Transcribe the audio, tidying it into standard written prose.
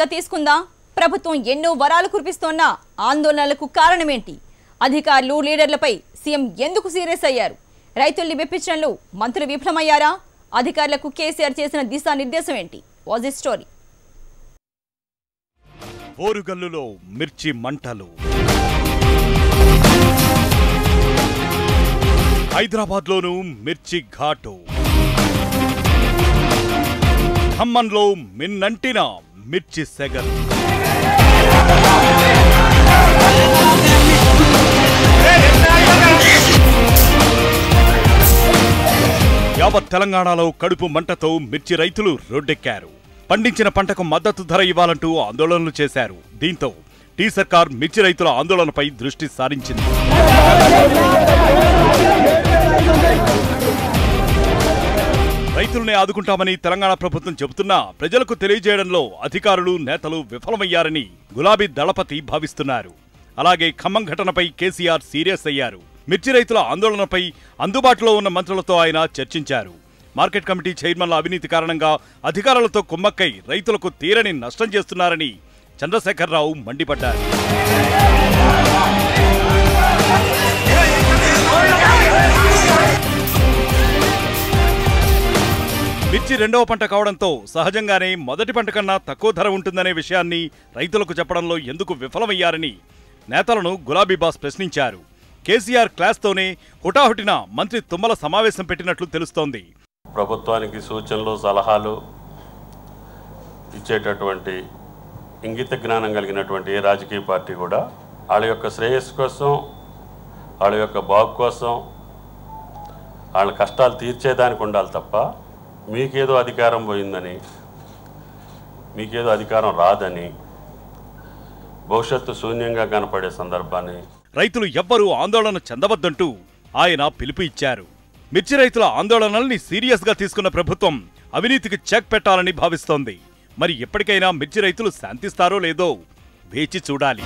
గా తీసుకుందా? ప్రభుత్వం ఎన్నో వరాలు కురిపిస్తోన్న ఆందోళనలకు కారణమేంటి? అధికారులు లీడర్లపై సీఎం ఎందుకు సీరియస్ అయ్యారు? రైతుల్ని మెప్పించడంలో మంత్రులు విఫలమయ్యారా? అధికారులకు కేసీఆర్ చేసిన దిశానిర్దేశం ఏంటి? Was the story. ఓరుగల్లులో మిర్చి మంటలు, హైదరాబాద్లోనూ మిర్చి ఘాటు, ఖమ్మంలో మిన్నంటిన మిర్చి సెగలు, యావత్ తెలంగాణలో కడుపు మంటతో మిర్చి రైతులు రోడ్డెక్కారు. పండించిన పంటకు మద్దతు ధర ఇవ్వాలంటూ ఆందోళనలు చేశారు. దీంతో టీ సర్కార్ మిర్చి రైతుల ఆందోళనపై దృష్టి సారించింది. రైతుల్ని ఆదుకుంటామని తెలంగాణ ప్రభుత్వం చెబుతున్నా ప్రజలకు తెలియజేయడంలో అధికారులు నేతలు విఫలమయ్యారని గులాబీ దళపతి భావిస్తున్నారు. అలాగే ఖమ్మం ఘటనపై కేసీఆర్ సీరియస్ అయ్యారు. మిర్చి రైతుల ఆందోళనపై అందుబాటులో ఉన్న మంత్రులతో ఆయన చర్చించారు. మార్కెట్ కమిటీ చైర్మన్ల అవినీతి కారణంగా అధికారులతో కుమ్మక్కై రైతులకు తీరని నష్టం చేస్తున్నారని చంద్రశేఖరరావు మండిపడ్డారు. మిర్చి రెండవ పంట కావడంతో సహజంగానే మొదటి పంట కన్నా తక్కువ ధర ఉంటుందనే విషయాన్ని రైతులకు చెప్పడంలో ఎందుకు విఫలమయ్యారని నేతలను గులాబీ బాస్ ప్రశ్నించారు. కేసీఆర్ క్లాస్తోనే హుటాహుటిన మంత్రి తుమ్మల సమావేశం పెట్టినట్లు తెలుస్తోంది. ప్రభుత్వానికి సూచనలు సలహాలు ఇచ్చేటటువంటి ఇంగిత జ్ఞానం కలిగినటువంటి ఏ రాజకీయ పార్టీ కూడా వాళ్ళ యొక్క శ్రేయస్సు కోసం, వాళ్ళ యొక్క బాగు కోసం, వాళ్ళ కష్టాలు తీర్చేదానికి ఉండాలి తప్ప మీకేదో అధికారం పోయిందని, మీకేదో అధికారం రాదని, భవిష్యత్తు శూన్యంగా కనపడే సందర్భాన్ని రైతులు ఎవ్వరూ ఆందోళన చెందవద్దంటూ ఆయన పిలుపు ఇచ్చారు. మిర్చి రైతుల ఆందోళనల్ని సీరియస్ గా తీసుకున్న ప్రభుత్వం అవినీతికి చెక్ పెట్టాలని భావిస్తోంది. మరి ఎప్పటికైనా మిర్చి రైతులు శాంతిస్తారో లేదో వేచి చూడాలి.